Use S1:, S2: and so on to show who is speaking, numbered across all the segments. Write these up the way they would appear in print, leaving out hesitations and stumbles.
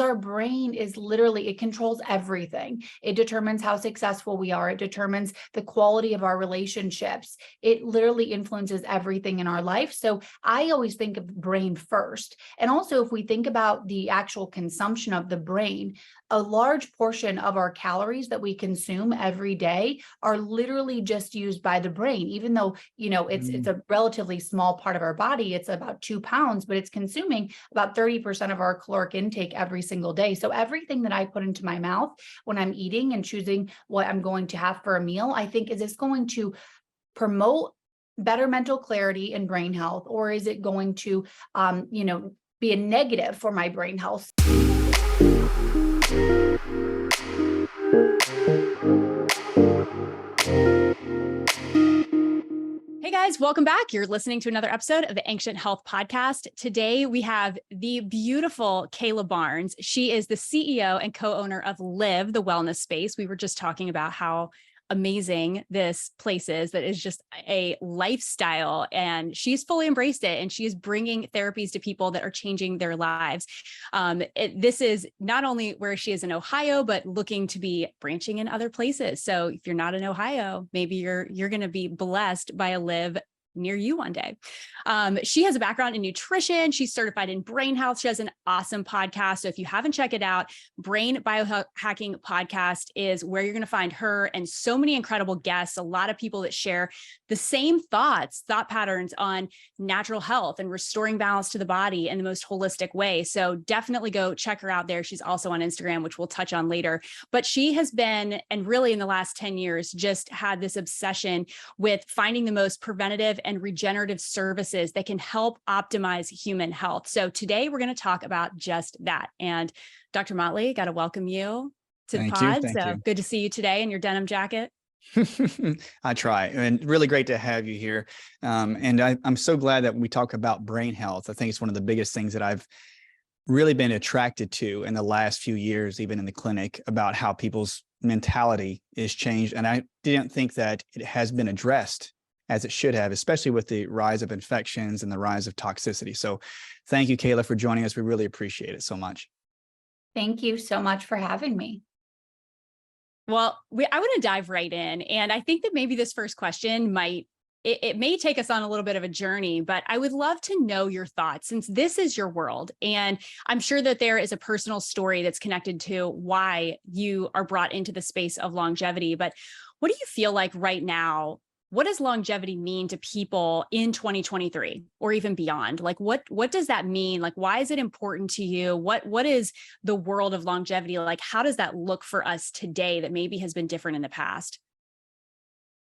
S1: our brain is literally, it controls everything. It determines how successful we are. It determines the quality of our relationships. It literally influences everything in our life. So I always think of brain first. And also, if we think about the actual consumption of the brain, a large portion of our calories that we consume every day are literally just used by the brain, even though, it's a relatively small part of our body. It's about 2 pounds, but it's consuming about 30% of our caloric intake every single day. So everything that I put into my mouth when I'm eating and choosing what I'm going to have for a meal, I think, is this going to promote better mental clarity and brain health, or is it going to, be a negative for my brain health?
S2: Hey guys, welcome back. You're listening to another episode of the Ancient Health Podcast. Today we have the beautiful Kayla Barnes. She is the CEO and co-owner of LYV The Wellness Space. We were just talking about how amazing this place is, that is just a lifestyle, and she's fully embraced it, and she is bringing therapies to people that are changing their lives. This is not only where she is in Ohio, but looking to be branching in other places. So if you're not in Ohio, maybe you're going to be blessed by a LYV near you one day. She has a background in nutrition. She's certified in brain health. She has an awesome podcast. So if you haven't checked it out, Brain Biohacking Podcast is where you're going to find her and so many incredible guests, a lot of people that share the same thought patterns on natural health and restoring balance to the body in the most holistic way. So definitely go check her out there. She's also on Instagram, which we'll touch on later. But she has been, and really in the last 10 years, just had this obsession with finding the most preventative and regenerative services that can help optimize human health. So today we're going to talk about just that. And Dr. Motley, got to welcome you to the pod.
S3: Thank you.
S2: Good to see you today in your denim jacket.
S3: I try, and really great to have you here. And I'm so glad that we talk about brain health. I think it's one of the biggest things that I've really been attracted to in the last few years, even in the clinic, about how people's mentality is changed. And I didn't think that it has been addressed as it should have, especially with the rise of infections and the rise of toxicity. So thank you, Kayla, for joining us. We really appreciate it so much.
S1: Thank you so much for having me.
S2: Well, I want to dive right in. And I think that maybe this first question may take us on a little bit of a journey, but I would love to know your thoughts, since this is your world. And I'm sure that there is a personal story that's connected to why you are brought into the space of longevity. But what do you feel like right now? What does longevity mean to people in 2023 or even beyond? Like, what does that mean? Like, why is it important to you? What is the world of longevity like? How does that look for us today that maybe has been different in the past?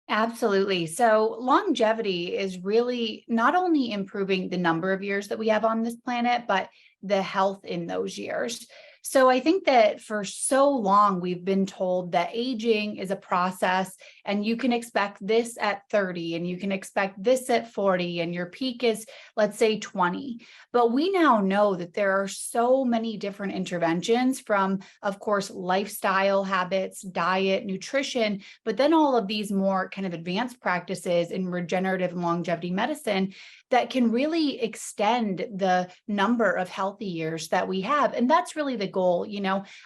S1: Absolutely. So longevity is really not only improving the number of years that we have on this planet, but the health in those years. So I think that for so long, we've been told that aging is a process, and you can expect this at 30 and you can expect this at 40, and your peak is, let's say, 20. But we now know that there are so many different interventions, from, of course, lifestyle habits, diet, nutrition, but then all of these more kind of advanced practices in regenerative and longevity medicine that can really extend the number of healthy years that we have. And that's really the goal.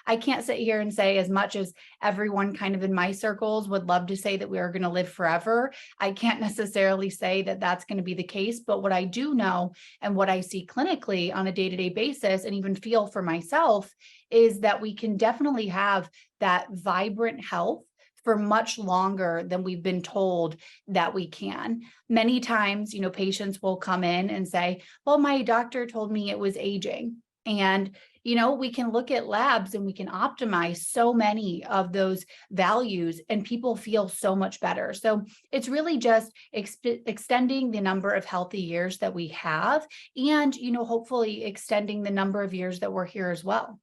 S1: I can't sit here and say, as much as everyone kind of in my circles would love to say that we are going to live forever, I can't necessarily say that that's going to be the case. But what I do know, and what I see clinically on a day-to-day basis, and even feel for myself, is that we can definitely have that vibrant health for much longer than we've been told that we can. Many times, patients will come in and say, well, my doctor told me it was aging. And, we can look at labs and we can optimize so many of those values, and people feel so much better. So it's really just extending the number of healthy years that we have, and, hopefully extending the number of years that we're here as well.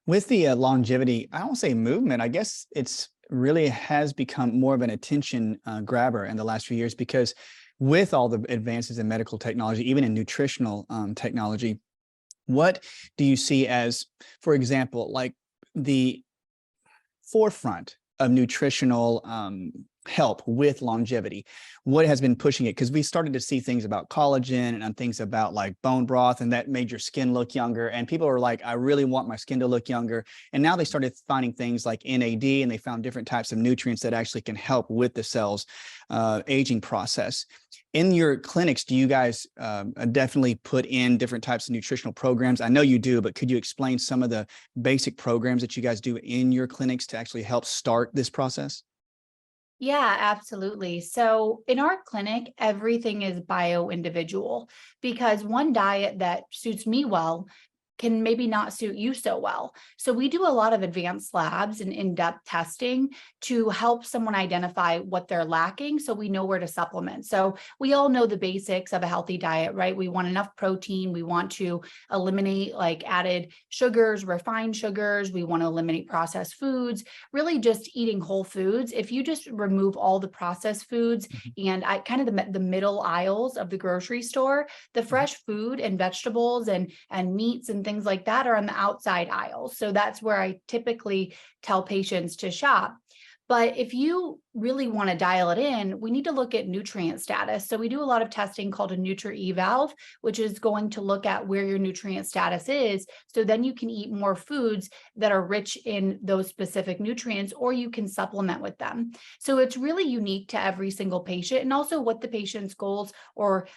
S3: With the longevity, I don't say movement, I guess it's really has become more of an attention grabber in the last few years, because with all the advances in medical technology, even in nutritional technology, what do you see as, for example, like the forefront of nutritional help with longevity? What has been pushing it? Because we started to see things about collagen and things about like bone broth, and that made your skin look younger. And people are like, I really want my skin to look younger. And now they started finding things like NAD, and they found different types of nutrients that actually can help with the cell's aging process. In your clinics, do you guys definitely put in different types of nutritional programs? I know you do, but could you explain some of the basic programs that you guys do in your clinics to actually help start this process?
S1: Yeah, absolutely. So in our clinic, everything is bio individual, because one diet that suits me well can maybe not suit you so well. So we do a lot of advanced labs and in-depth testing to help someone identify what they're lacking, so we know where to supplement. So we all know the basics of a healthy diet, right? We want enough protein. We want to eliminate like added sugars, refined sugars. We want to eliminate processed foods, really just eating whole foods. If you just remove all the processed foods and kind of the middle aisles of the grocery store, the fresh food and vegetables and meats and things like that are on the outside aisles. So that's where I typically tell patients to shop. But if you really want to dial it in, we need to look at nutrient status. So we do a lot of testing called a Nutri-Eval, which is going to look at where your nutrient status is. So then you can eat more foods that are rich in those specific nutrients, or you can supplement with them. So it's really unique to every single patient, and also what the patient's goals or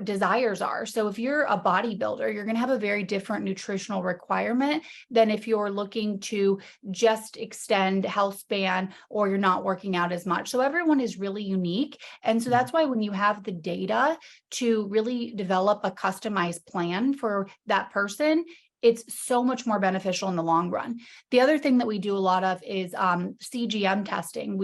S1: desires are. So if you're a bodybuilder, you're going to have a very different nutritional requirement than if you're looking to just extend health span or you're not working out as much. So everyone is really unique. And so that's why when you have the data to really develop a customized plan for that person, it's so much more beneficial in the long run. The other thing that we do a lot of is CGM testing.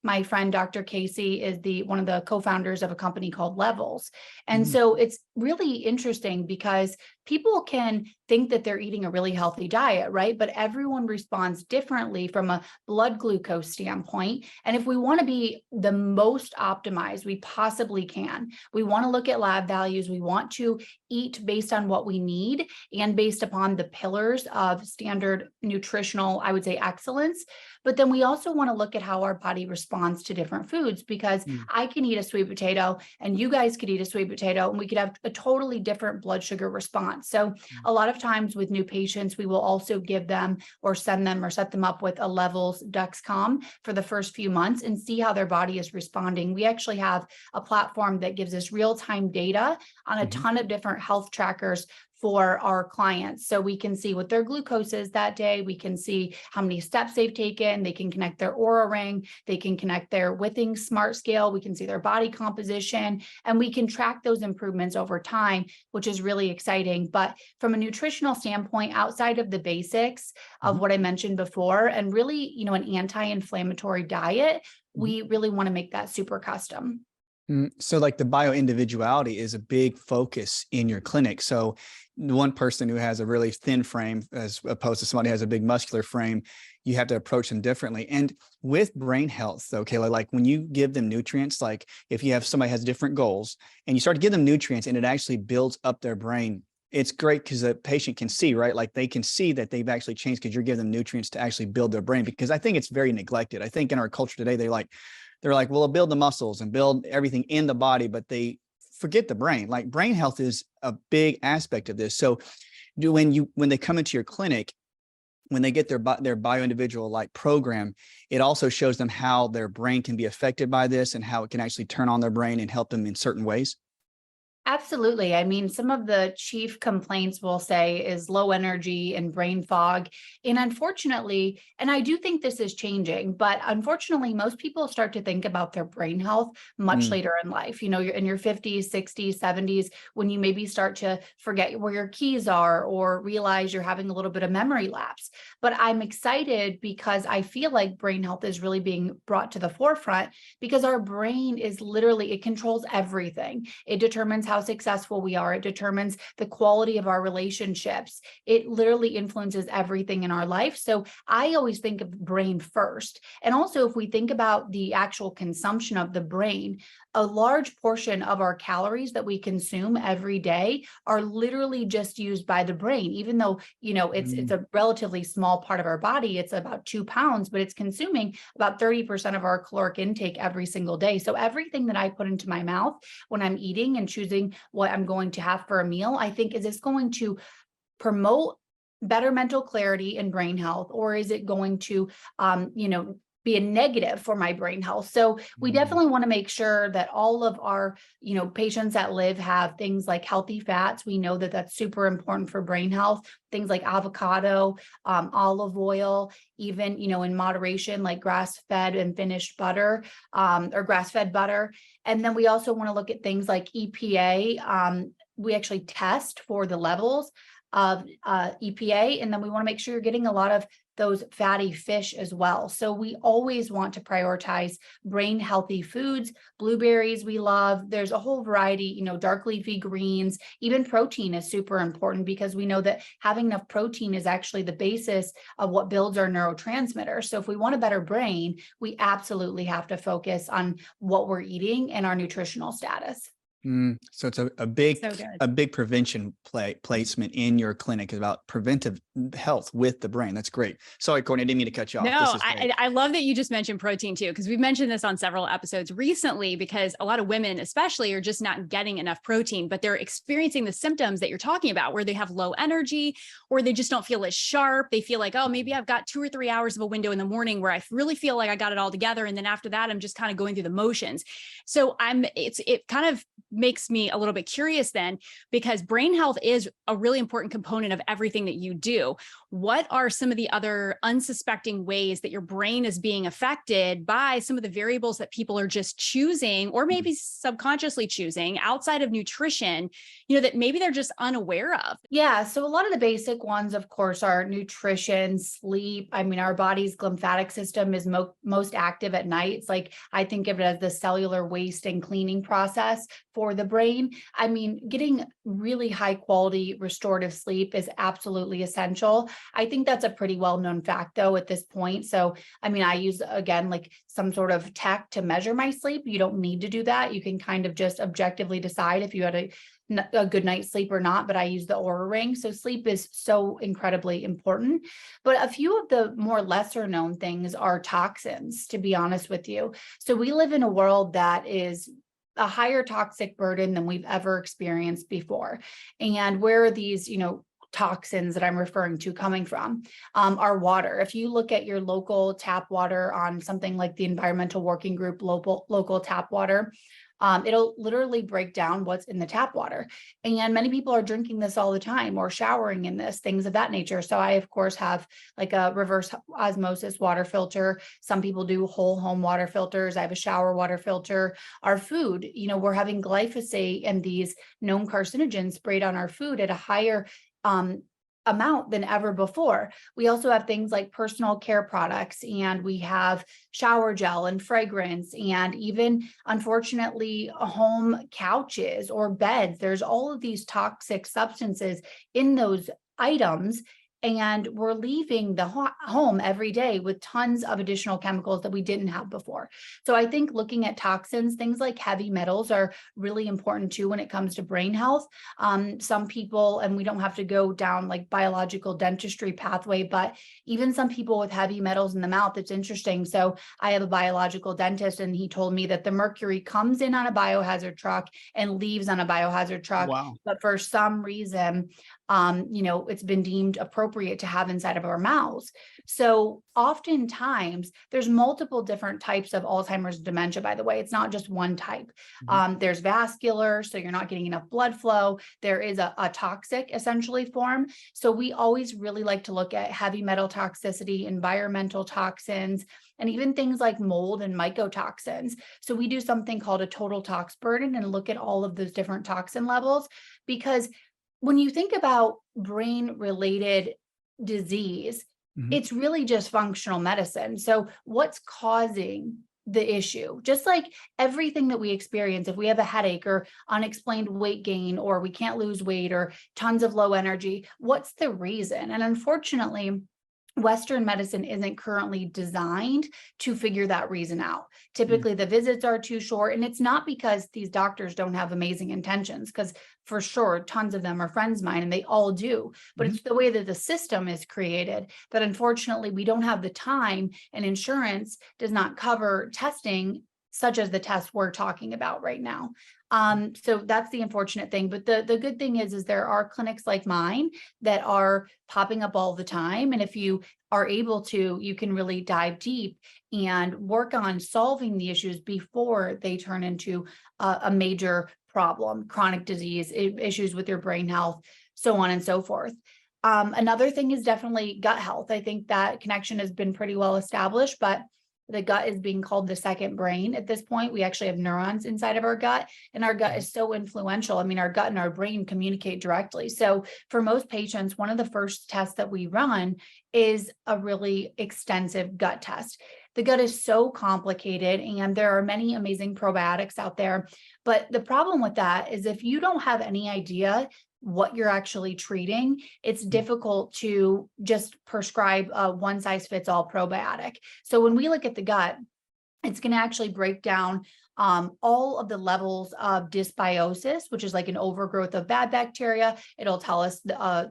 S1: My friend, Dr. Casey, is one of the co-founders of a company called Levels. And so it's really interesting because people can think that they're eating a really healthy diet, right? But everyone responds differently from a blood glucose standpoint. And if we want to be the most optimized we possibly can, we want to look at lab values. We want to eat based on what we need and based upon the pillars of standard nutritional, I would say, excellence. But then we also want to look at how our body responds to different foods, because I can eat a sweet potato and you guys could eat a sweet potato and we could have a totally different blood sugar response. So a lot of times with new patients, we will also give them or send them or set them up with a Levels Dexcom for the first few months and see how their body is responding. We actually have a platform that gives us real-time data on a ton of different health trackers for our clients. So we can see what their glucose is that day. We can see how many steps they've taken. They can connect their Oura Ring. They can connect their Withings Smart Scale. We can see their body composition, and we can track those improvements over time, which is really exciting. But from a nutritional standpoint, outside of the basics of what I mentioned before, and really, an anti-inflammatory diet, we really want to make that super custom.
S3: So like the bioindividuality is a big focus in your clinic. So one person who has a really thin frame as opposed to somebody who has a big muscular frame, you have to approach them differently. And with brain health though, Kayla, like when you give them nutrients, like if you have somebody has different goals and you start to give them nutrients and it actually builds up their brain, it's great because the patient can see, right? Like they can see that they've actually changed because you're giving them nutrients to actually build their brain, because I think it's very neglected. I think in our culture today, they're like, well, build the muscles and build everything in the body, but they forget the brain. Like brain health is a big aspect of this. So when they come into your clinic, when they get their bioindividual like program, it also shows them how their brain can be affected by this and how it can actually turn on their brain and help them in certain ways.
S1: Absolutely. I mean, some of the chief complaints we'll say is low energy and brain fog. And unfortunately, and I do think this is changing, but unfortunately, most people start to think about their brain health much later in life. You're in your 50s, 60s, 70s, when you maybe start to forget where your keys are or realize you're having a little bit of memory lapse. But I'm excited because I feel like brain health is really being brought to the forefront, because our brain is literally, it controls everything. It determines how how successful we are. It determines the quality of our relationships. It literally influences everything in our life. So I always think of brain first. And also, if we think about the actual consumption of the brain, a large portion of our calories that we consume every day are literally just used by the brain, even though, it's a relatively small part of our body. It's about 2 pounds, but it's consuming about 30% of our caloric intake every single day. So everything that I put into my mouth when I'm eating and choosing what I'm going to have for a meal, I think, is this going to promote better mental clarity and brain health, or is it going to, be a negative for my brain health? So we definitely want to make sure that all of our, patients that LYV have things like healthy fats. We know that that's super important for brain health. Things like avocado, olive oil, even, in moderation, like grass-fed and finished butter, or grass-fed butter. And then we also want to look at things like EPA. We actually test for the levels of EPA, and then we want to make sure you're getting a lot of those fatty fish as well. So we always want to prioritize brain healthy foods. Blueberries we love. There's a whole variety, dark leafy greens. Even protein is super important, because we know that having enough protein is actually the basis of what builds our neurotransmitters. So if we want a better brain, we absolutely have to focus on what we're eating and our nutritional status.
S3: So it's a big prevention placement in your clinic is about preventive health with the brain. That's great. Sorry, Courtney, I didn't mean to cut you off.
S2: No, I love that you just mentioned protein too, because we've mentioned this on several episodes recently, because a lot of women especially are just not getting enough protein, but they're experiencing the symptoms that you're talking about, where they have low energy, or they just don't feel as sharp. They feel like, oh, maybe I've got 2 or 3 hours of a window in the morning where I really feel like I got it all together. And then after that, I'm just kind of going through the motions. So it kind of makes me a little bit curious then, because brain health is a really important component of everything that you do. What are some of the other unsuspecting ways that your brain is being affected by some of the variables that people are just choosing, or maybe subconsciously choosing outside of nutrition, that maybe they're just unaware of? Yeah.
S1: So a lot of the basic ones, of course, are nutrition, sleep. I mean, our body's glymphatic system is most active at night. It's like, I think of it as the cellular waste and cleaning process for the brain. I mean, getting really high quality restorative sleep is absolutely essential. I think that's a pretty well-known fact though at this point. So, I mean, I use, again, like some sort of tech to measure my sleep. You don't need to do that. You can kind of just objectively decide if you had a good night's sleep or not, but I use the Oura Ring. So sleep is so incredibly important. But a few of the more lesser known things are toxins, to be honest with you. So we live in a world that is a higher toxic burden than we've ever experienced before. And where are these, toxins that I'm referring to coming from? Our water. If you look at your local tap water on something like the Environmental Working Group local tap water, it'll literally break down what's in the tap water. And many people are drinking this all the time, or showering in this, things of that nature. So I, of course, have like a reverse osmosis water filter. Some people do whole home water filters. I have a shower water filter. Our food, we're having glyphosate and these known carcinogens sprayed on our food at a higher amount than ever before. We also have things like personal care products, and we have shower gel and fragrance, and even, unfortunately, home couches or beds. There's all of these toxic substances in those items, and we're leaving the home every day with tons of additional chemicals that we didn't have before. So I think looking at toxins, things like heavy metals are really important too when it comes to brain health. Some people, and we don't have to go down like biological dentistry pathway, but even some people with heavy metals in the mouth, it's interesting. So I have a biological dentist, and he told me that the mercury comes in on a biohazard truck and leaves on a biohazard truck.
S3: Wow.
S1: But for some reason, it's been deemed appropriate to have inside of our mouths. So oftentimes there's multiple different types of Alzheimer's dementia, by the way. It's not just one type. There's vascular, so you're not getting enough blood flow. There is a toxic essentially form. So we always really like to look at heavy metal toxicity, environmental toxins, and even things like mold and mycotoxins. So we do something called a total tox burden and look at all of those different toxin levels, because when you think about brain-related disease, it's really just functional medicine. So what's causing the issue. Just like everything that we experience, if we have a headache or unexplained weight gain, or we can't lose weight or tons of low energy, what's the reason? And unfortunately, Western medicine isn't currently designed to figure that reason out. Typically, the visits are too short, and it's not because these doctors don't have amazing intentions, because for sure, tons of them are friends of mine and they all do, but it's the way that the system is created that unfortunately we don't have the time, and insurance does not cover testing such as the test we're talking about right now. So that's the unfortunate thing. But the good thing is there are clinics like mine that are popping up all the time. And if you are able to, you can really dive deep and work on solving the issues before they turn into a major problem, chronic disease, issues with your brain health, so on and so forth. Another thing is definitely gut health. I think that connection has been pretty well established, but the gut is being called the second brain at this point. We actually have neurons inside of our gut, and our gut is so influential. I mean, our gut and our brain communicate directly. So for most patients, one of the first tests that we run is a really extensive gut test. The gut is so complicated, and there are many amazing probiotics out there. But the problem with that is if you don't have any idea what you're actually treating, it's difficult to just prescribe a one size fits all probiotic. So when we look at the gut, it's going to actually break down all of the levels of dysbiosis, which is like an overgrowth of bad bacteria. It'll tell us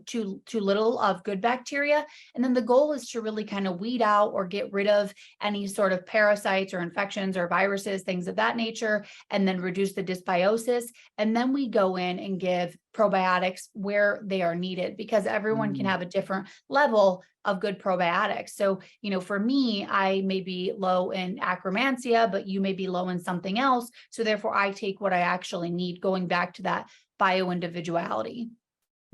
S1: too little of good bacteria. And then the goal is to really kind of weed out or get rid of any sort of parasites or infections or viruses, things of that nature, and then reduce the dysbiosis. And then we go in and give probiotics where they are needed, because everyone can have a different level of good probiotics. So, for me, I may be low in Akkermansia, but you may be low in something else. So therefore I take what I actually need, going back to that bio-individuality.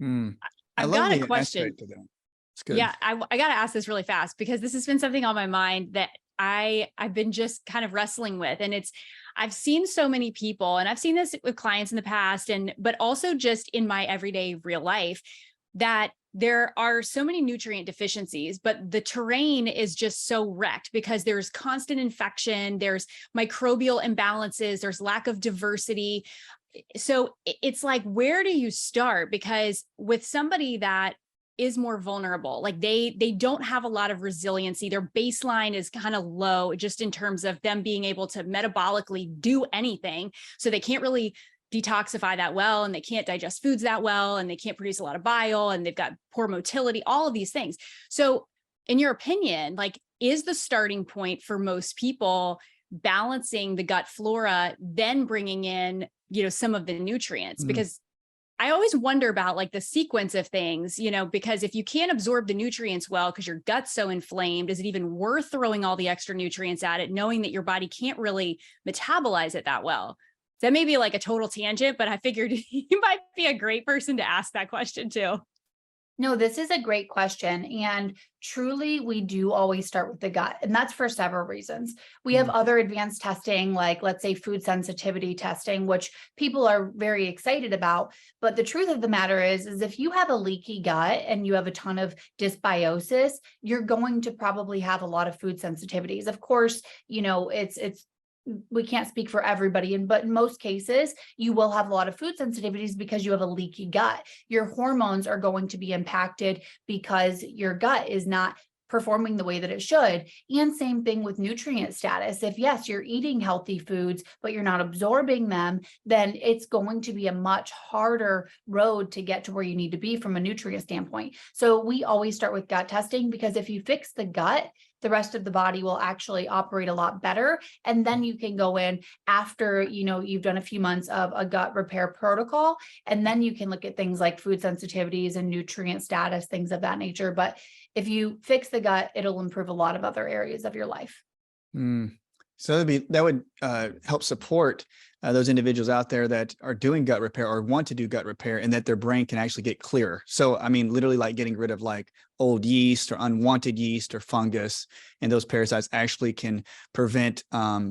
S2: I've got a question.
S3: It's good.
S2: Yeah, I got to ask this really fast, because this has been something on my mind that I've been just kind of wrestling with. And I've seen so many people, and I've seen this with clients in the past, but also just in my everyday real life, that there are so many nutrient deficiencies, but the terrain is just so wrecked because there's constant infection, there's microbial imbalances, there's lack of diversity. So it's like, where do you start? Because with somebody that is more vulnerable, like they don't have a lot of resiliency, their baseline is kind of low just in terms of them being able to metabolically do anything. So they can't really detoxify that well, and they can't digest foods that well, and they can't produce a lot of bile, and they've got poor motility, all of these things. So in your opinion, like, is the starting point for most people balancing the gut flora, then bringing in, some of the nutrients? Because I always wonder about like the sequence of things, because if you can't absorb the nutrients well, because your gut's so inflamed, is it even worth throwing all the extra nutrients at it, knowing that your body can't really metabolize it that well? That may be like a total tangent, but I figured you might be a great person to ask that question too.
S1: No, this is a great question. And truly, we do always start with the gut. And that's for several reasons. We have other advanced testing, like let's say food sensitivity testing, which people are very excited about. But the truth of the matter is if you have a leaky gut and you have a ton of dysbiosis, you're going to probably have a lot of food sensitivities. Of course, we can't speak for everybody, but in most cases, you will have a lot of food sensitivities because you have a leaky gut. Your hormones are going to be impacted because your gut is not performing the way that it should. And same thing with nutrient status. If yes, you're eating healthy foods, but you're not absorbing them, then it's going to be a much harder road to get to where you need to be from a nutrient standpoint. So we always start with gut testing, because if you fix the gut, the rest of the body will actually operate a lot better. And then you can go in after, you've done a few months of a gut repair protocol. And then you can look at things like food sensitivities and nutrient status, things of that nature. But if you fix the gut, it'll improve a lot of other areas of your life.
S3: So that would help support those individuals out there that are doing gut repair or want to do gut repair, and that their brain can actually get clearer. So, I mean, literally like getting rid of like old yeast or unwanted yeast or fungus, and those parasites actually can prevent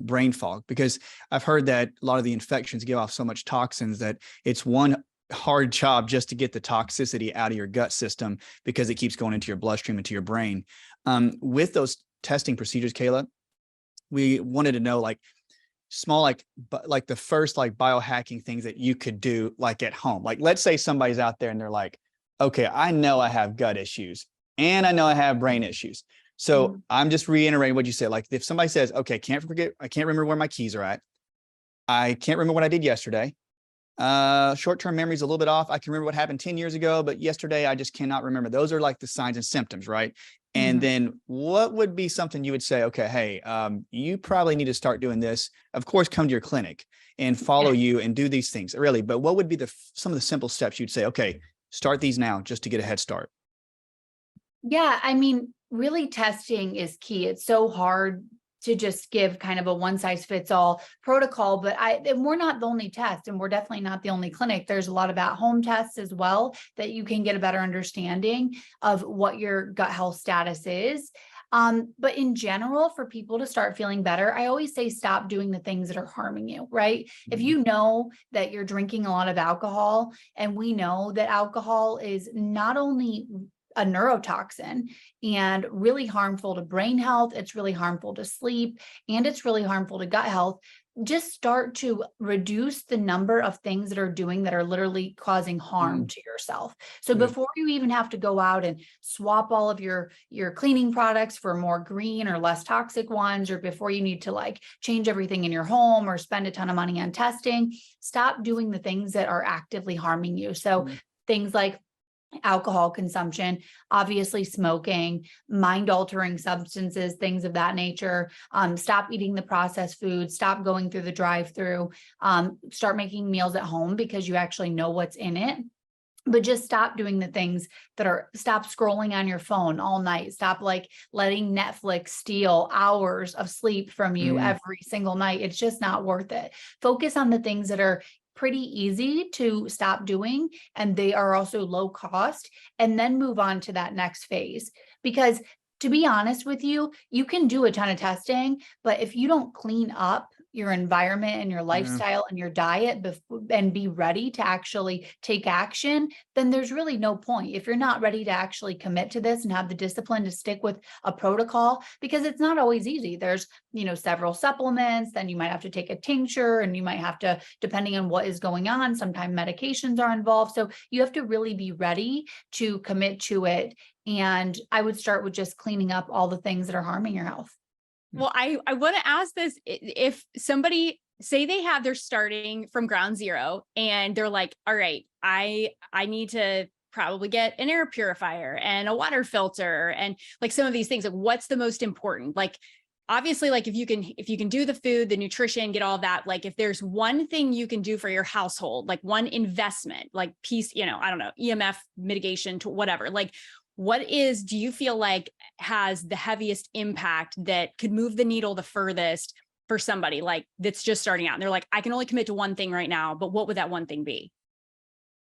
S3: brain fog. Because I've heard that a lot of the infections give off so much toxins that it's one hard job just to get the toxicity out of your gut system, because it keeps going into your bloodstream, into your brain. With those testing procedures, Kayla, we wanted to know like small, like the first like biohacking things that you could do like at home. Like, let's say somebody's out there and they're like, okay, I know I have gut issues and I know I have brain issues. So I'm just reiterating what you said. Like if somebody says, okay, I can't remember where my keys are at. I can't remember what I did yesterday. Short-term memory is a little bit off. I can remember what happened 10 years ago, but yesterday I just cannot remember. Those are like the signs and symptoms, right? And then what would be something you would say, okay, hey, you probably need to start doing this. Of course, come to your clinic and follow you and do these things, really. But what would be some of the simple steps you'd say, okay, start these now just to get a head start?
S1: Yeah, I mean, really testing is key. It's so hard to just give kind of a one size fits all protocol, but and we're not the only test, and we're definitely not the only clinic. There's a lot of at-home tests as well that you can get a better understanding of what your gut health status is. But in general, for people to start feeling better, I always say stop doing the things that are harming you, right? If you know that you're drinking a lot of alcohol, and we know that alcohol is not only a neurotoxin and really harmful to brain health, it's really harmful to sleep, and it's really harmful to gut health. Just start to reduce the number of things that are literally causing harm to yourself. So before you even have to go out and swap all of your cleaning products for more green or less toxic ones, or before you need to like change everything in your home or spend a ton of money on testing, stop doing the things that are actively harming you. So things like alcohol consumption, obviously smoking, mind-altering substances, things of that nature. Stop eating the processed food, stop going through the drive-through, start making meals at home because you actually know what's in it. But just stop doing the things stop scrolling on your phone all night. Stop like letting Netflix steal hours of sleep from you every single night. It's just not worth it. Focus on the things that are pretty easy to stop doing, and they are also low cost, and then move on to that next phase. Because to be honest with you, you can do a ton of testing, but if you don't clean up your environment and your lifestyle and your diet and be ready to actually take action, then there's really no point. If you're not ready to actually commit to this and have the discipline to stick with a protocol, because it's not always easy. There's, several supplements, then you might have to take a tincture, and you might have to, depending on what is going on, sometimes medications are involved. So you have to really be ready to commit to it. And I would start with just cleaning up all the things that are harming your health.
S2: Well, I want to ask this. If somebody, say they're starting from ground zero and they're like, all right, I need to probably get an air purifier and a water filter and like some of these things, like what's the most important? Like, obviously, like if you can do the food, the nutrition, get all that, like if there's one thing you can do for your household, like one investment, like piece, I don't know, EMF mitigation to whatever, like do you feel like has the heaviest impact that could move the needle the furthest for somebody like that's just starting out and they're like, I can only commit to one thing right now, but what would that one thing be?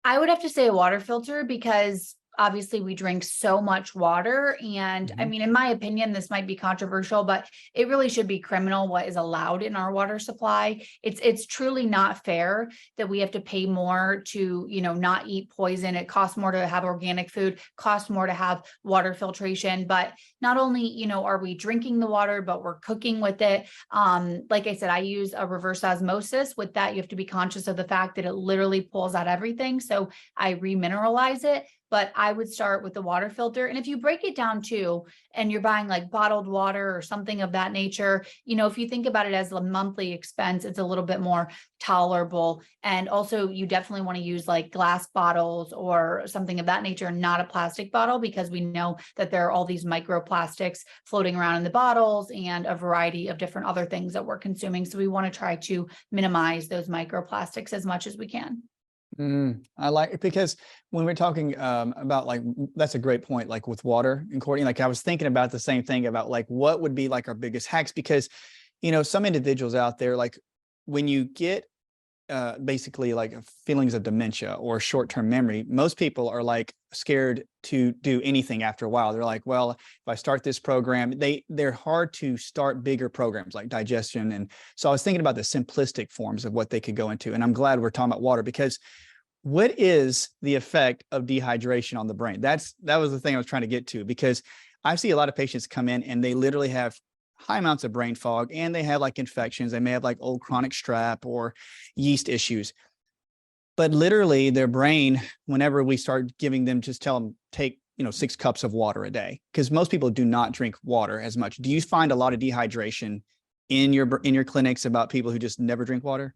S1: I would have to say a water filter, because obviously we drink so much water. And I mean, in my opinion, this might be controversial, but it really should be criminal what is allowed in our water supply. It's truly not fair that we have to pay more to, not eat poison. It costs more to have organic food, costs more to have water filtration. But not only, are we drinking the water, but we're cooking with it. Like I said, I use a reverse osmosis. With that, you have to be conscious of the fact that it literally pulls out everything. So I remineralize it. But I would start with the water filter. And if you break it down too, and you're buying like bottled water or something of that nature, if you think about it as a monthly expense, it's a little bit more tolerable. And also you definitely want to use like glass bottles or something of that nature, not a plastic bottle, because we know that there are all these microplastics floating around in the bottles and a variety of different other things that we're consuming. So we want to try to minimize those microplastics as much as we can.
S3: I like it, because when we're talking about like, that's a great point, like with water and Courtney, like I was thinking about the same thing about like, what would be like our biggest hacks? Because, some individuals out there, like when you get basically like feelings of dementia or short-term memory, most people are like scared to do anything after a while. They're like, well, if I start this program, they're hard to start bigger programs like digestion. And so I was thinking about the simplistic forms of what they could go into. And I'm glad we're talking about water, because what is the effect of dehydration on the brain? That was the thing I was trying to get to, because I see a lot of patients come in and they literally have high amounts of brain fog and they have like infections. They may have like old chronic strep or yeast issues. But literally their brain, whenever we start giving them, just tell them, take, 6 cups of water a day, because most people do not drink water as much. Do you find a lot of dehydration in your clinics about people who just never drink water?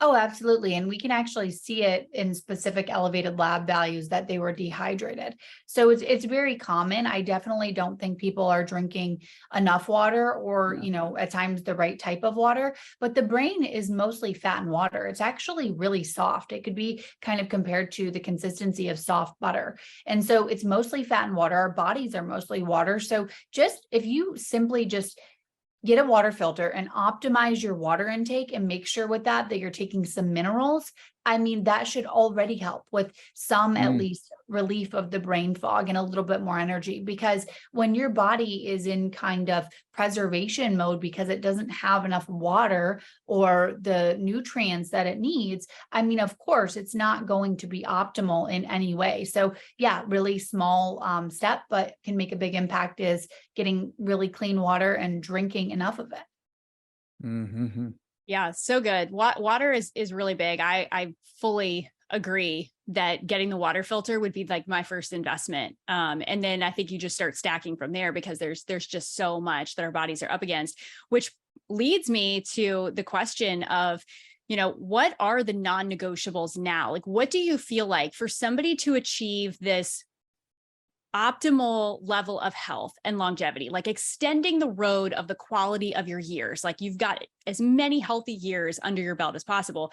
S1: Oh, absolutely. And we can actually see it in specific elevated lab values that they were dehydrated. So it's very common. I definitely don't think people are drinking enough water or, at times the right type of water, but the brain is mostly fat and water. It's actually really soft. It could be kind of compared to the consistency of soft butter. And so it's mostly fat and water. Our bodies are mostly water. So if you simply just get a water filter and optimize your water intake and make sure with that you're taking some minerals. I mean, that should already help with some at least relief of the brain fog and a little bit more energy, because when your body is in kind of preservation mode because it doesn't have enough water or the nutrients that it needs, I mean, of course, it's not going to be optimal in any way. So yeah, really small step, but can make a big impact is getting really clean water and drinking enough of it.
S3: Mm-hmm.
S2: Yeah, so good. Water is really big. I fully agree that getting the water filter would be like my first investment. And then I think you just start stacking from there, because there's just so much that our bodies are up against, which leads me to the question of, what are the non-negotiables now? Like, what do you feel like for somebody to achieve this optimal level of health and longevity, like extending the road of the quality of your years, like you've got as many healthy years under your belt as possible?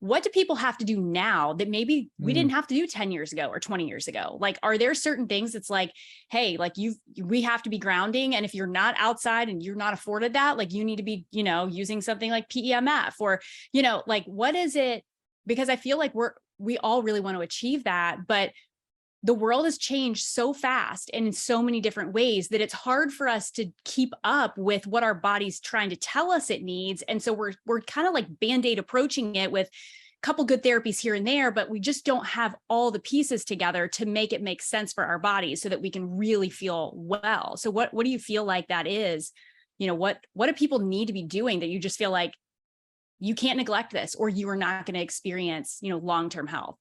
S2: What do people have to do now that maybe we didn't have to do 10 years ago or 20 years ago? Like, are there certain things that's like, hey, like we have to be grounding. And if you're not outside and you're not afforded that, like you need to be, using something like PEMF or, like, what is it? Because I feel like we all really want to achieve that, but the world has changed so fast and in so many different ways that it's hard for us to keep up with what our body's trying to tell us it needs. And so we're kind of like Band-Aid approaching it with a couple good therapies here and there, but we just don't have all the pieces together to make it make sense for our bodies so that we can really feel well. So what do you feel like that is? What do people need to be doing that you just feel like you can't neglect this, or you are not going to experience, long-term health?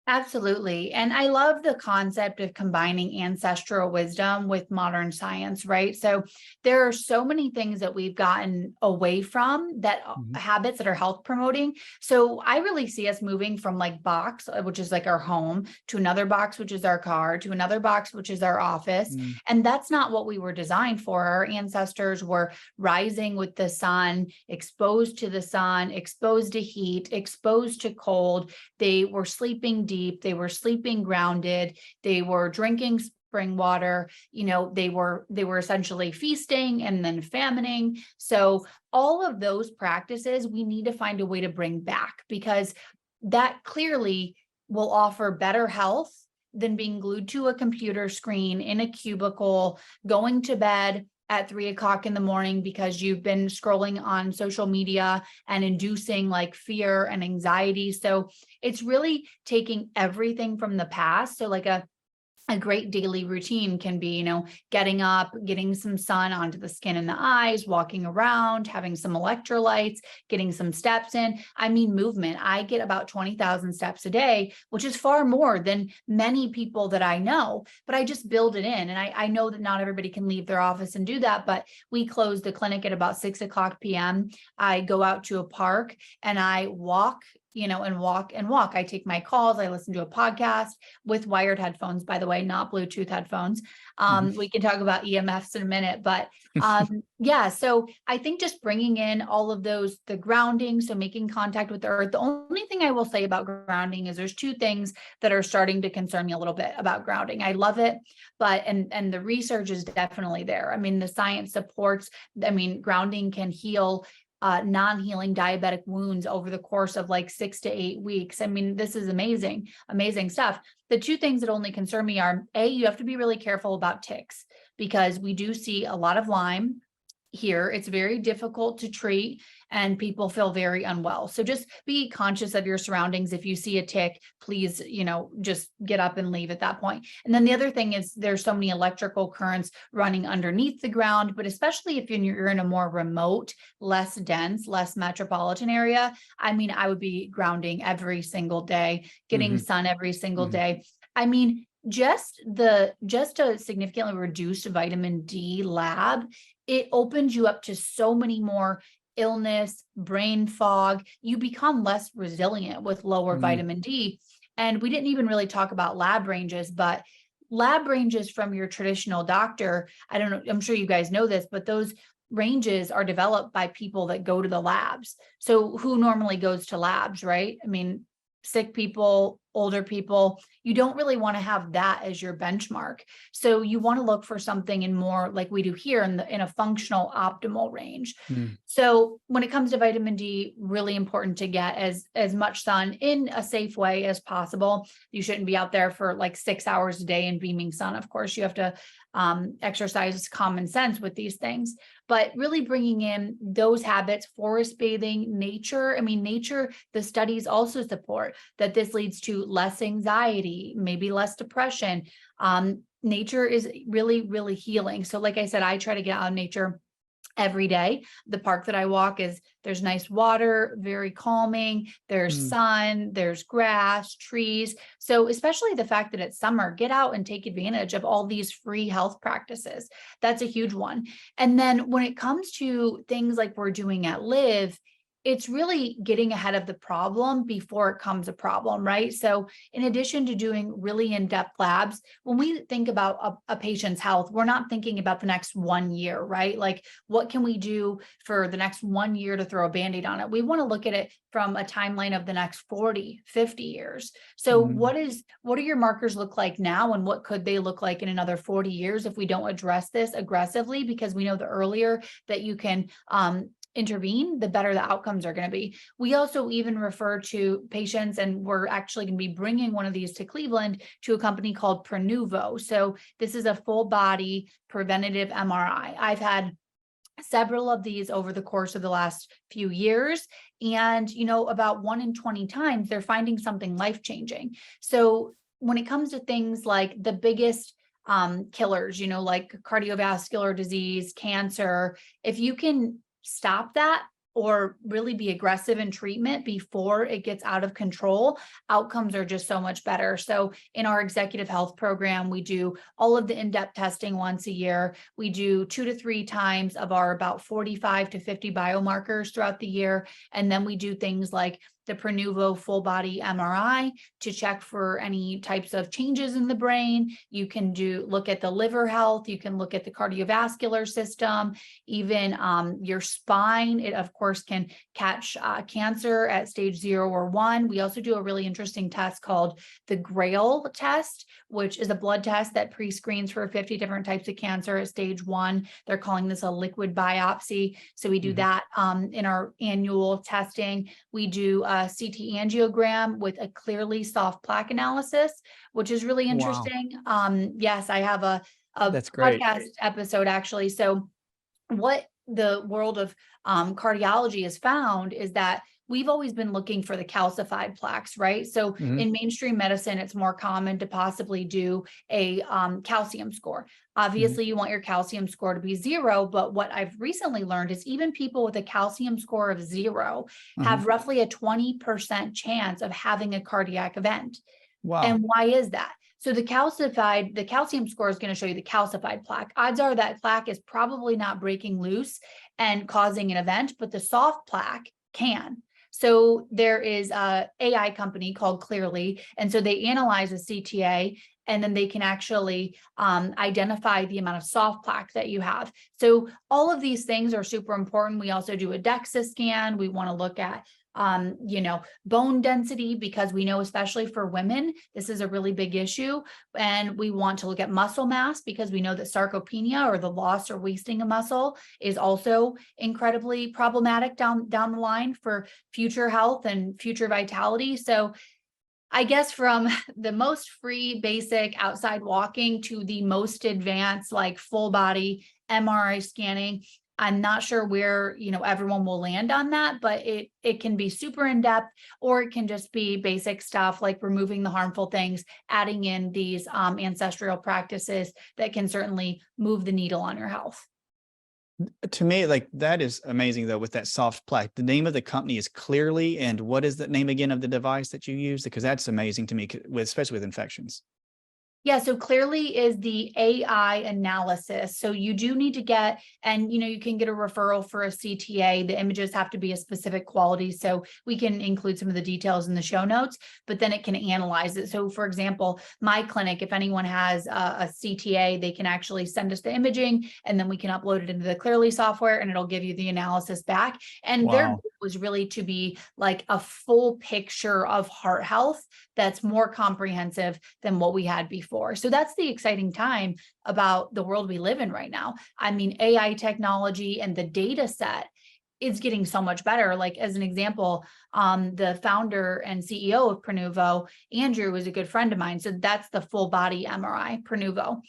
S1: Absolutely. And I love the concept of combining ancestral wisdom with modern science, right? So there are so many things that we've gotten away from that habits that are health promoting. So I really see us moving from like box, which is like our home, to another box, which is our car, to another box, which is our office. And that's not what we were designed for. Our ancestors were rising with the sun, exposed to the sun, exposed to heat, exposed to cold. They were sleeping deep. They were sleeping grounded. They were drinking spring water. They were essentially feasting and then famining. So all of those practices, we need to find a way to bring back, because that clearly will offer better health than being glued to a computer screen in a cubicle, going to bed at 3 o'clock in the morning because you've been scrolling on social media and inducing like fear and anxiety. So it's really taking everything from the past. So like a great daily routine can be, getting up, getting some sun onto the skin and the eyes, walking around, having some electrolytes, getting some steps in. I mean, movement. I get about 20,000 steps a day, which is far more than many people that I know, but I just build it in. And I know that not everybody can leave their office and do that, but we close the clinic at about 6 o'clock PM. I go out to a park and I walk and walk. I take my calls. I listen to a podcast with wired headphones, by the way, not Bluetooth headphones. We can talk about EMFs in a minute, but yeah. So I think just bringing in all of those, the grounding, so making contact with the earth. The only thing I will say about grounding is there's 2 things that are starting to concern me a little bit about grounding. I love it, but, and the research is definitely there. I mean, the science supports, grounding can heal non-healing diabetic wounds over the course of like 6 to 8 weeks. This is amazing stuff. The 2 things that only concern me are, A, you have to be really careful about ticks, because we do see a lot of Lyme here. It's very difficult to treat and people feel very unwell. So just be conscious of your surroundings. If you see a tick, please, just get up and leave at that point. And then the other thing is there's so many electrical currents running underneath the ground, but especially if you're in a more remote, less dense, less metropolitan area, I mean, I would be grounding every single day, getting sun every single day. I mean, just a significantly reduced vitamin D lab, it opens you up to so many more illness, brain fog. You become less resilient with lower vitamin D. And we didn't even really talk about lab ranges, but lab ranges from your traditional doctor, I don't know, I'm sure you guys know this, but those ranges are developed by people that go to the labs. So who normally goes to labs, right? I mean, sick people, older people, you don't really want to have that as your benchmark. So you want to look for something in more like we do here in a functional optimal range. So when it comes to vitamin D, really important to get as much sun in a safe way as possible. You shouldn't be out there for like 6 hours a day in beaming sun. Of course, you have to exercise common sense with these things, but really bringing in those habits, forest bathing, nature. I mean, nature, the studies also support that this leads to less anxiety, maybe less depression. Nature is really, really healing. So like I said, I try to get out in nature every day. The park that I walk there's nice water, very calming. There's sun, there's grass, trees. So especially the fact that it's summer, get out and take advantage of all these free health practices. That's a huge one. And then when it comes to things like we're doing at LYV, it's really getting ahead of the problem before it becomes a problem, right? So in addition to doing really in-depth labs, when we think about a patient's health, we're not thinking about the next 1 year, right? Like what can we do for the next 1 year to throw a Band-Aid on it? We want to look at it from a timeline of the next 40, 50 years. So what do your markers look like now? And what could they look like in another 40 years if we don't address this aggressively? Because we know the earlier that you can, intervene, the better the outcomes are going to be. We also even refer to patients, and we're actually going to be bringing one of these to Cleveland to a company called Prenuvo. So this is a full body preventative MRI. I've had several of these over the course of the last few years. And, about 1 in 20 times, they're finding something life-changing. So when it comes to things like the biggest killers, like cardiovascular disease, cancer, if you can stop that or really be aggressive in treatment before it gets out of control, outcomes are just so much better. So in our executive health program, we do all of the in-depth testing once a year. We do 2 to 3 times of our about 45 to 50 biomarkers throughout the year. And then we do things like the Prenuvo full body MRI to check for any types of changes in the brain. You can look at the liver health. You can look at the cardiovascular system, even your spine. It of course can catch cancer at stage 0 or 1. We also do a really interesting test called the GRAIL test, which is a blood test that pre-screens for 50 different types of cancer at stage 1. They're calling this a liquid biopsy. So we do that in our annual testing. We do CT angiogram with a clearly soft plaque analysis, which is really interesting. Wow. Yes, I have a That's great. Podcast episode actually. So what the world of cardiology has found is that we've always been looking for the calcified plaques, right? So in mainstream medicine, it's more common to possibly do a calcium score. Obviously, you want your calcium score to be 0, but what I've recently learned is even people with a calcium score of 0 have roughly a 20% chance of having a cardiac event. Wow. And why is that? So the calcium score is going to show you the calcified plaque. Odds are that plaque is probably not breaking loose and causing an event, but the soft plaque can. So there is a AI company called Clearly, and so they analyze a CTA, and then they can actually identify the amount of soft plaque that you have. So all of these things are super important. We also do a DEXA scan. We want to look at bone density, because we know, especially for women, this is a really big issue. And we want to look at muscle mass, because we know that sarcopenia, or the loss or wasting of muscle, is also incredibly problematic down the line for future health and future vitality. So I guess from the most free, basic outside walking to the most advanced, like full body MRI scanning, I'm not sure where, everyone will land on that, but it can be super in depth, or it can just be basic stuff like removing the harmful things, adding in these ancestral practices that can certainly move the needle on your health.
S3: To me, like that is amazing though, with that soft plaque. The name of the company is Clearly, and what is the name again of the device that you use? Because that's amazing to me, especially with infections.
S1: Yeah, so Clearly is the AI analysis. So you do need to get, and you can get a referral for a CTA. The images have to be a specific quality. So we can include some of the details in the show notes, but then it can analyze it. So for example, my clinic, if anyone has a CTA, they can actually send us the imaging, and then we can upload it into the Clearly software, and it'll give you the analysis back. And their goal was really to be like a full picture of heart health that's more comprehensive than what we had before. So that's the exciting time about the world we live in right now. I mean, AI technology and the data set is getting so much better. Like as an example, the founder and CEO of Prenuvo, Andrew, is a good friend of mine. So that's the full body MRI, Prenuvo.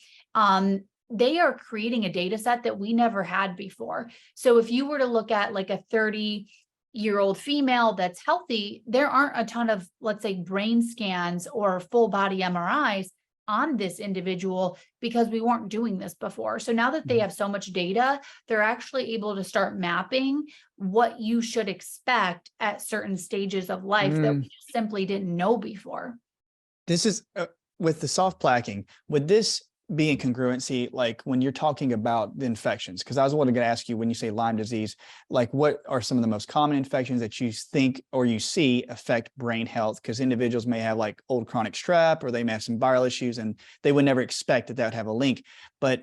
S1: They are creating a data set that we never had before. So if you were to look at like a 30-year-old female that's healthy, there aren't a ton of, let's say, brain scans or full body MRIs on this individual because we weren't doing this before. So now that they have so much data, they're actually able to start mapping what you should expect at certain stages of life that we just simply didn't know before.
S3: This is with the soft plaquing, would this be in congruency, like when you're talking about the infections? Because I was wanting to ask you, when you say Lyme disease, like what are some of the most common infections that you think or you see affect brain health? Because individuals may have like old chronic strep, or they may have some viral issues, and they would never expect that would have a link. But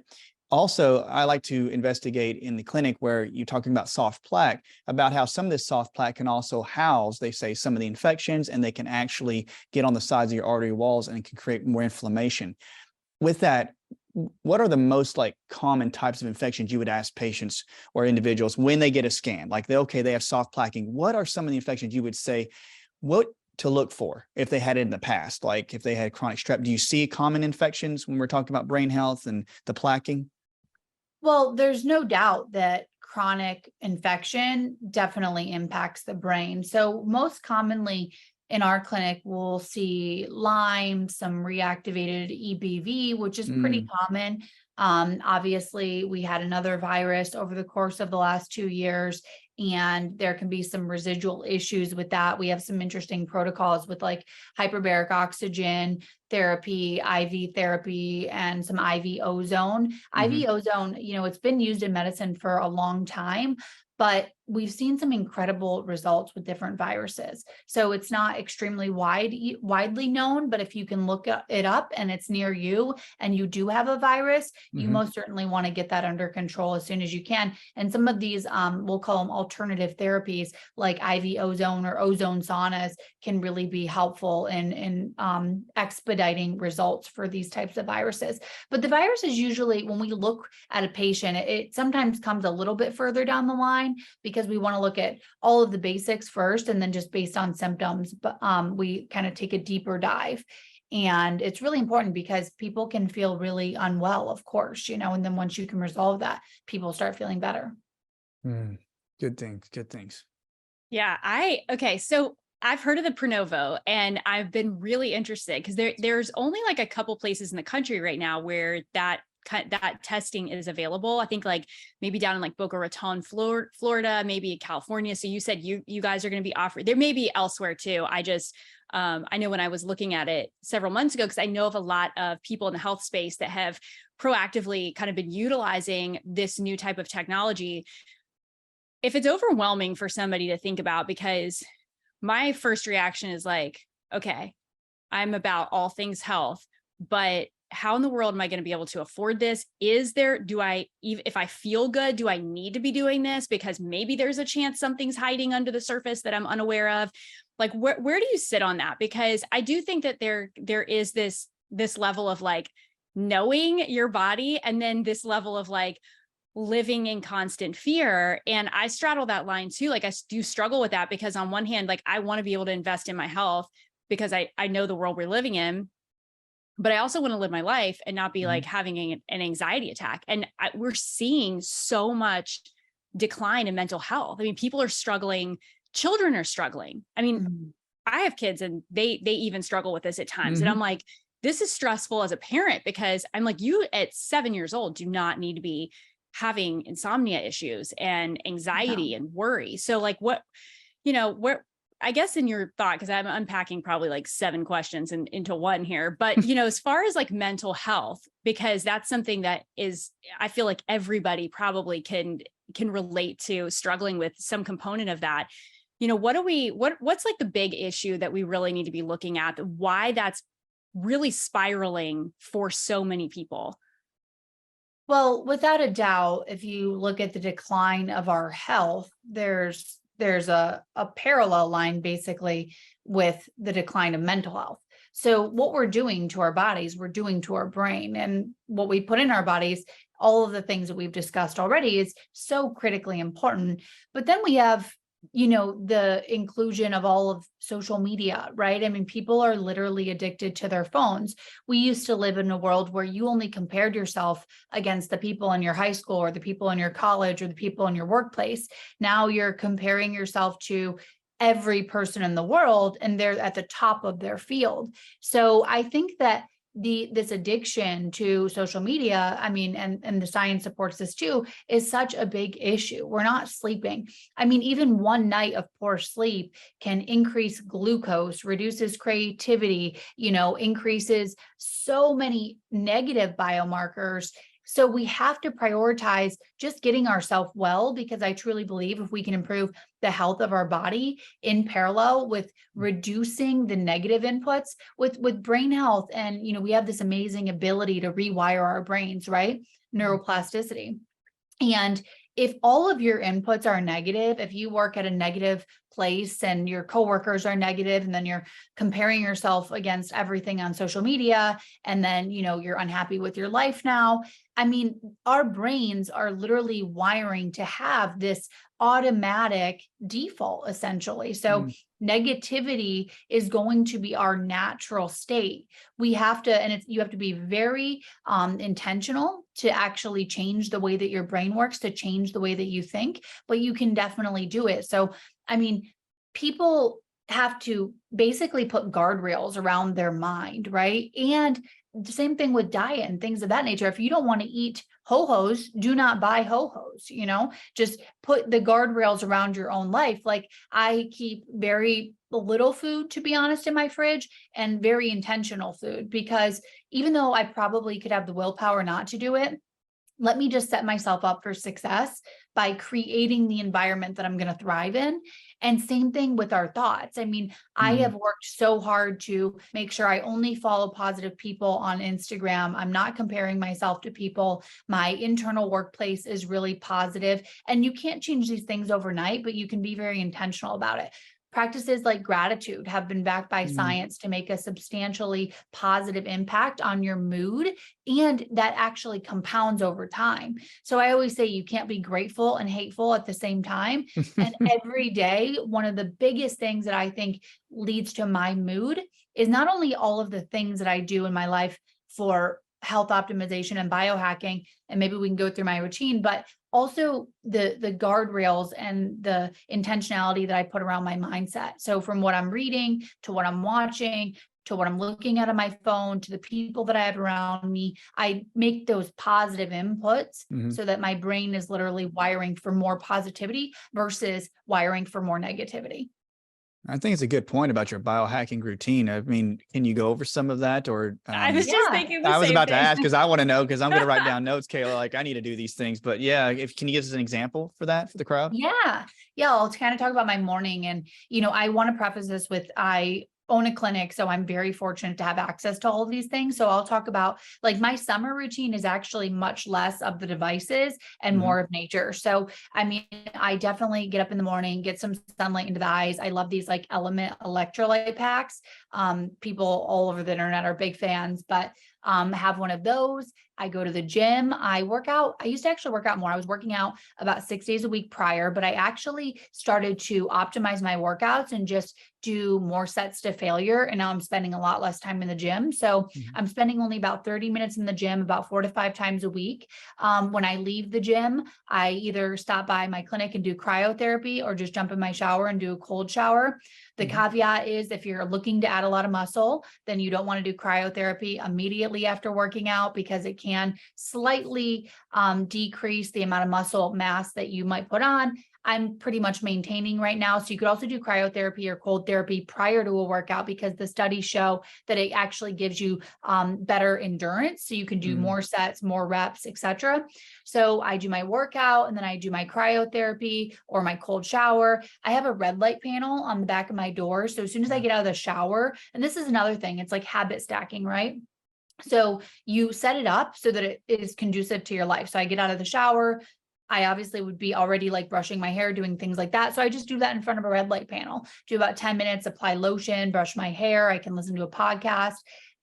S3: also, I like to investigate in the clinic where you're talking about soft plaque, about how some of this soft plaque can also house, they say, some of the infections, and they can actually get on the sides of your artery walls and can create more inflammation. With that, what are the most like common types of infections you would ask patients or individuals when they get a scan? Like they have soft plaquing. What are some of the infections you would say, what to look for if they had it in the past? Like if they had chronic strep, do you see common infections when we're talking about brain health and the plaquing?
S1: Well, there's no doubt that chronic infection definitely impacts the brain. So most commonly in our clinic, we'll see Lyme, some reactivated EBV, which is pretty common. Obviously, we had another virus over the course of the last 2 years, and there can be some residual issues with that. We have some interesting protocols with like hyperbaric oxygen therapy, IV therapy, and some IV ozone. IV ozone, it's been used in medicine for a long time, but we've seen some incredible results with different viruses. So it's not extremely widely known, but if you can look it up and it's near you and you do have a virus, you most certainly want to get that under control as soon as you can. And some of these, we'll call them alternative therapies like IV ozone or ozone saunas, can really be helpful in expediting results for these types of viruses. But the viruses usually, when we look at a patient, it sometimes comes a little bit further down the line, because we want to look at all of the basics first, and then just based on symptoms, but we kind of take a deeper dive. And it's really important because people can feel really unwell, of course, and then once you can resolve that, people start feeling better.
S3: Good things.
S2: Yeah. So I've heard of the Prenuvo, and I've been really interested because there's only like a couple places in the country right now where that testing is available. I think like maybe down in like Boca Raton, Florida, maybe in California. So you said you guys are going to be offering, there may be elsewhere too. I know when I was looking at it several months ago, because I know of a lot of people in the health space that have proactively kind of been utilizing this new type of technology. If it's overwhelming for somebody to think about, because my first reaction is like, okay, I'm about all things health, but how in the world am I going to be able to afford this? If I feel good, do I need to be doing this? Because maybe there's a chance something's hiding under the surface that I'm unaware of. Like, where do you sit on that? Because I do think that there is this level of like knowing your body, and then this level of like living in constant fear. And I straddle that line too. Like I do struggle with that, because on one hand, like I want to be able to invest in my health because I know the world we're living in, but I also want to live my life and not be like having an anxiety attack. And we're seeing so much decline in mental health. I mean, people are struggling, children are struggling. I mean, I have kids and they even struggle with this at times. And I'm like, this is stressful as a parent, because I'm like, you at 7 years old do not need to be having insomnia issues and anxiety and worry. So like what, I guess in your thought, because I'm unpacking probably like 7 questions into one here, but as far as like mental health, because that's something that is, I feel like everybody probably can relate to, struggling with some component of that. What's like the big issue that we really need to be looking at, why that's really spiraling for so many people?
S1: Well, without a doubt, if you look at the decline of our health, there's a parallel line basically with the decline of mental health. So what we're doing to our bodies, we're doing to our brain, and what we put in our bodies, all of the things that we've discussed already, is so critically important. But then we have the inclusion of all of social media, right? I mean, people are literally addicted to their phones. We used to live in a world where you only compared yourself against the people in your high school or the people in your college or the people in your workplace. Now you're comparing yourself to every person in the world, and they're at the top of their field. So I think that this addiction to social media, I mean, and the science supports this too, is such a big issue. We're not sleeping. I mean, even one night of poor sleep can increase glucose, reduces creativity, increases so many negative biomarkers. So we have to prioritize just getting ourselves well, because I truly believe if we can improve the health of our body in parallel with reducing the negative inputs with brain health. And, we have this amazing ability to rewire our brains, right? Neuroplasticity. And if all of your inputs are negative, if you work at a negative place and your coworkers are negative, and then you're comparing yourself against everything on social media, and then, you're unhappy with your life now. I mean, our brains are literally wiring to have this automatic default, essentially. So negativity is going to be our natural state. We have to, and you have to be very intentional to actually change the way that your brain works, to change the way that you think, but you can definitely do it. So, I mean, people have to basically put guardrails around their mind, right? And the same thing with diet and things of that nature. If you don't want to eat ho-hos, do not buy ho-hos, just put the guardrails around your own life. Like, I keep very little food, to be honest, in my fridge, and very intentional food, because even though I probably could have the willpower not to do it, let me just set myself up for success by creating the environment that I'm going to thrive in. And same thing with our thoughts. I mean, I have worked so hard to make sure I only follow positive people on Instagram. I'm not comparing myself to people. My internal workplace is really positive. And you can't change these things overnight, but you can be very intentional about it. Practices like gratitude have been backed by science to make a substantially positive impact on your mood, and that actually compounds over time. So I always say you can't be grateful and hateful at the same time. And every day, one of the biggest things that I think leads to my mood is not only all of the things that I do in my life for health optimization and biohacking, and maybe we can go through my routine, but also the guardrails and the intentionality that I put around my mindset. So from what I'm reading to what I'm watching to what I'm looking at on my phone to the people that I have around me, I make those positive inputs so that my brain is literally wiring for more positivity versus wiring for more negativity.
S3: I think it's a good point about your biohacking routine. I mean, can you go over some of that? Or
S2: I was just thinking the
S3: I was
S2: same
S3: about
S2: thing.
S3: to ask, because I want to know, because I'm going to write down notes, Kayla. Like, I need to do these things. But yeah, can you give us an example for that for the crowd?
S1: Yeah. I'll kind of talk about my morning. And, I want to preface this with, I own a clinic, so I'm very fortunate to have access to all of these things. So I'll talk about, like, my summer routine is actually much less of the devices and more of nature. So, I mean, I definitely get up in the morning, get some sunlight into the eyes. I love these like Element electrolyte packs. People all over the internet are big fans, but have one of those. I go to the gym. I work out. I used to actually work out more. I was working out about 6 days a week prior, but I actually started to optimize my workouts and just do more sets to failure. And now I'm spending a lot less time in the gym. So I'm spending only about 30 minutes in the gym, about 4 to 5 times a week. When I leave the gym, I either stop by my clinic and do cryotherapy or just jump in my shower and do a cold shower. The caveat is if you're looking to add a lot of muscle, then you don't want to do cryotherapy immediately after working out because it can slightly decrease the amount of muscle mass that you might put on. I'm pretty much maintaining right now. So you could also do cryotherapy or cold therapy prior to a workout because the studies show that it actually gives you better endurance. So you can do more sets, more reps, etc. So I do my workout and then I do my cryotherapy or my cold shower. I have a red light panel on the back of my door. So as soon as I get out of the shower, and this is another thing, it's like habit stacking, right? So you set it up so that it is conducive to your life. So I get out of the shower. I obviously would be already like brushing my hair, doing things like that. So I just do that in front of a red light panel, do about 10 minutes, apply lotion, brush my hair. I can listen to a podcast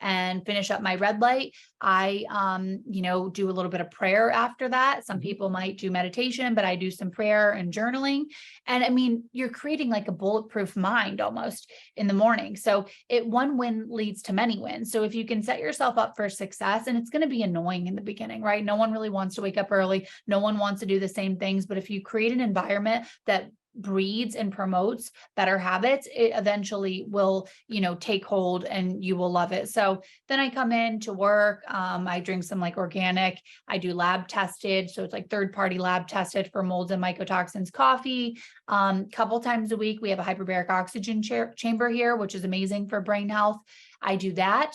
S1: and finish up my red light. I, do a little bit of prayer after that. Some people might do meditation, but I do some prayer and journaling. And I mean, you're creating like a bulletproof mind almost in the morning. So one win leads to many wins. So if you can set yourself up for success, and it's going to be annoying in the beginning, right? No one really wants to wake up early. No one wants to do the same things. But if you create an environment that breeds and promotes better habits, it eventually will, take hold and you will love it. So then I come in to work. I drink some like organic, I do lab tested. So it's like third-party lab tested for molds and mycotoxins coffee. Couple times a week, we have a hyperbaric oxygen chamber here, which is amazing for brain health. I do that.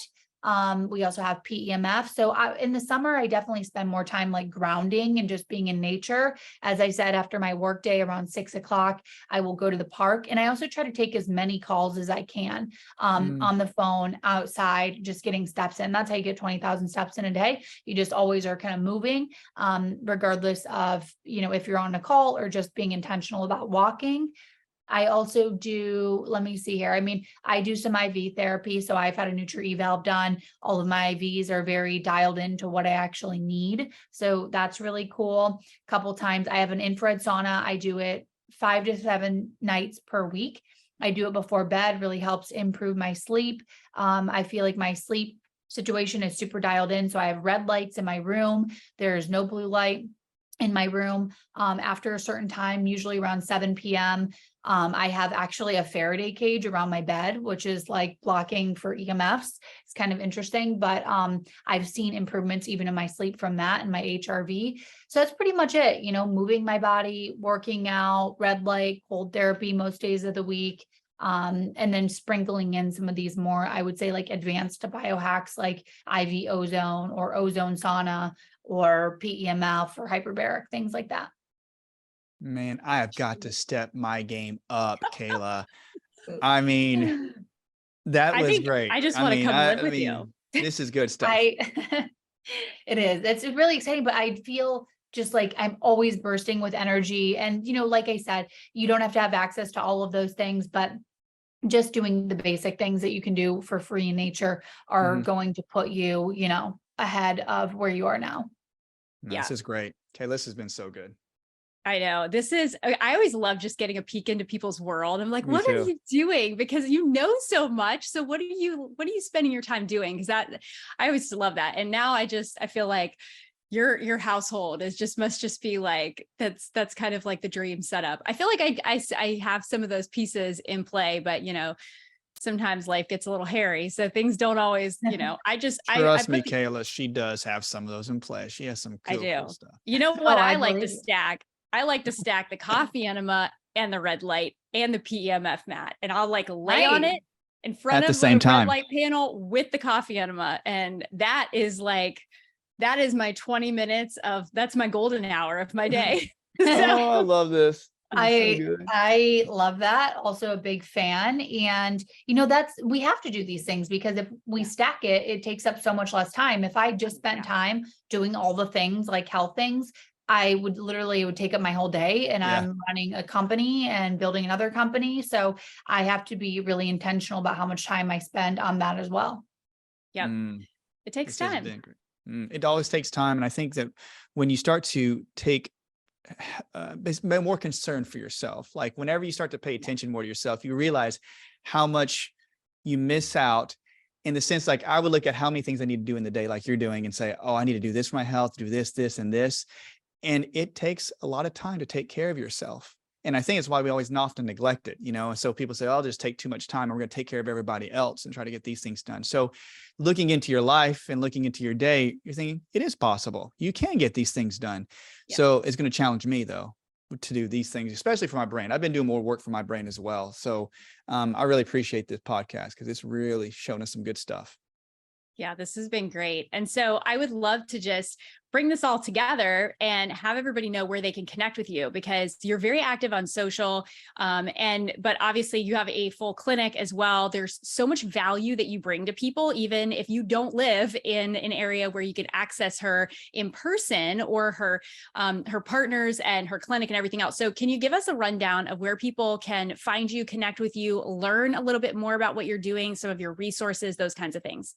S1: We also have PEMF. So in the summer, I definitely spend more time like grounding and just being in nature. As I said, after my work day around 6 o'clock, I will go to the park. And I also try to take as many calls as I can on the phone, outside, just getting steps in. That's how you get 20,000 steps in a day. You just always are kind of moving, regardless of, if you're on a call or just being intentional about walking. I also do, let me see here. I mean, I do some IV therapy. So I've had a Nutri-valve done. All of my IVs are very dialed into what I actually need. So that's really cool. A couple times I have an infrared sauna. I do it 5 to 7 nights per week. I do it before bed, really helps improve my sleep. I feel like my sleep situation is super dialed in. So I have red lights in my room. There's no blue light in my room after a certain time, usually around 7 p.m. I have actually a Faraday cage around my bed, which is like blocking for EMFs. It's kind of interesting, but I've seen improvements even in my sleep from that and my HRV. So that's pretty much it, moving my body, working out, red light, cold therapy most days of the week. And then sprinkling in some of these more, I would say like advanced biohacks like IV ozone or ozone sauna or PEMF or hyperbaric, things like that.
S3: Man, I have got to step my game up, Kayla. I mean, that was great.
S2: I just want to come live with you.
S3: This is good stuff.
S1: It is. It's really exciting, but I feel just like I'm always bursting with energy. And, like I said, you don't have to have access to all of those things, but just doing the basic things that you can do for free in nature are going to put you, ahead of where you are now.
S3: This is great. Kayla, this has been so good.
S2: I know I always love just getting a peek into people's world. I'm like, what are you doing? Because you know so much. So what are you spending your time doing? Because I always love that. And now I feel like your household must just be like, that's kind of like the dream setup. I feel like I have some of those pieces in play, but sometimes life gets a little hairy. So things don't always,
S3: Trust me, Kayla, she does have some of those in play. She has some cool stuff.
S2: You know what? I like to stack. I like to stack the coffee enema and the red light and the PEMF mat. And I'll like lay on it in front of the red light panel with the coffee enema. And that is my 20 minutes that's my golden hour of my day.
S3: Oh, I love this.
S1: I love that. Also a big fan. And, we have to do these things because if we stack it, it takes up so much less time. If I just spent time doing all the things like health things, it would take up my whole day, and I'm running a company and building another company. So I have to be really intentional about how much time I spend on that as well.
S2: Yeah. It takes
S3: This has
S2: time.
S3: been great. It always takes time. And I think that when you start to take be more concerned for yourself, like whenever you start to pay attention more to yourself, you realize how much you miss out in the sense, like I would look at how many things I need to do in the day, like you're doing, and say, oh, I need to do this for my health, do this, this, and this. And it takes a lot of time to take care of yourself. And I think it's why we always often neglect it, And so people say, oh, I'll just take too much time and we're going to take care of everybody else and try to get these things done. So looking into your life and looking into your day, you're thinking it is possible. You can get these things done. Yeah. So it's going to challenge me though, to do these things, especially for my brain. I've been doing more work for my brain as well. So I really appreciate this podcast because it's really shown us some good stuff.
S2: Yeah, this has been great. And so I would love to just bring this all together and have everybody know where they can connect with you, because you're very active on social. But obviously you have a full clinic as well. There's so much value that you bring to people, even if you don't live in an area where you can access her in person, or her partners and her clinic and everything else. So can you give us a rundown of where people can find you, connect with you, learn a little bit more about what you're doing, some of your resources, those kinds of things?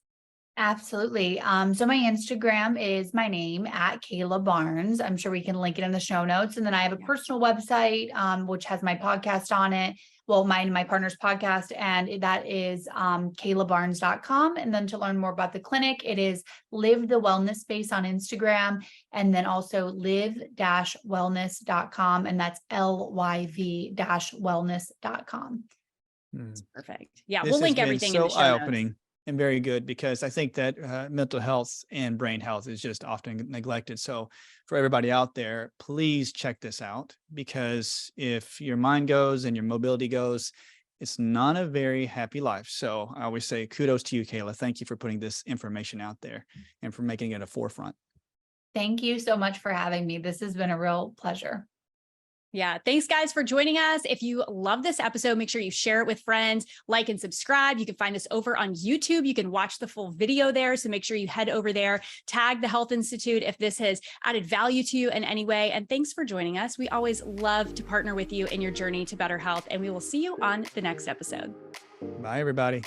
S1: Absolutely. So my Instagram is my name at Kayla Barnes. I'm sure we can link it in the show notes. And then I have a personal website, which has my podcast on it. Well, mine and my partner's podcast, and that is kaylabarnes.com. And then to learn more about the clinic, it is LYV The Wellness Space on Instagram, and then also live-wellness.com. And that's LYV-wellness.com.
S2: That's perfect. Yeah,
S3: This
S2: we'll link everything in the show notes.
S3: Eye-opening. And very good, because I think that mental health and brain health is just often neglected. So for everybody out there, please check this out, because if your mind goes and your mobility goes, it's not a very happy life. So I always say kudos to you, Kayla. Thank you for putting this information out there and for making it a forefront.
S1: Thank you so much for having me. This has been a real pleasure.
S2: Yeah. Thanks, guys, for joining us. If you love this episode, make sure you share it with friends, like and subscribe. You can find us over on YouTube. You can watch the full video there. So make sure you head over there, tag the Health Institute if this has added value to you in any way. And thanks for joining us. We always love to partner with you in your journey to better health. And we will see you on the next episode.
S3: Bye, everybody.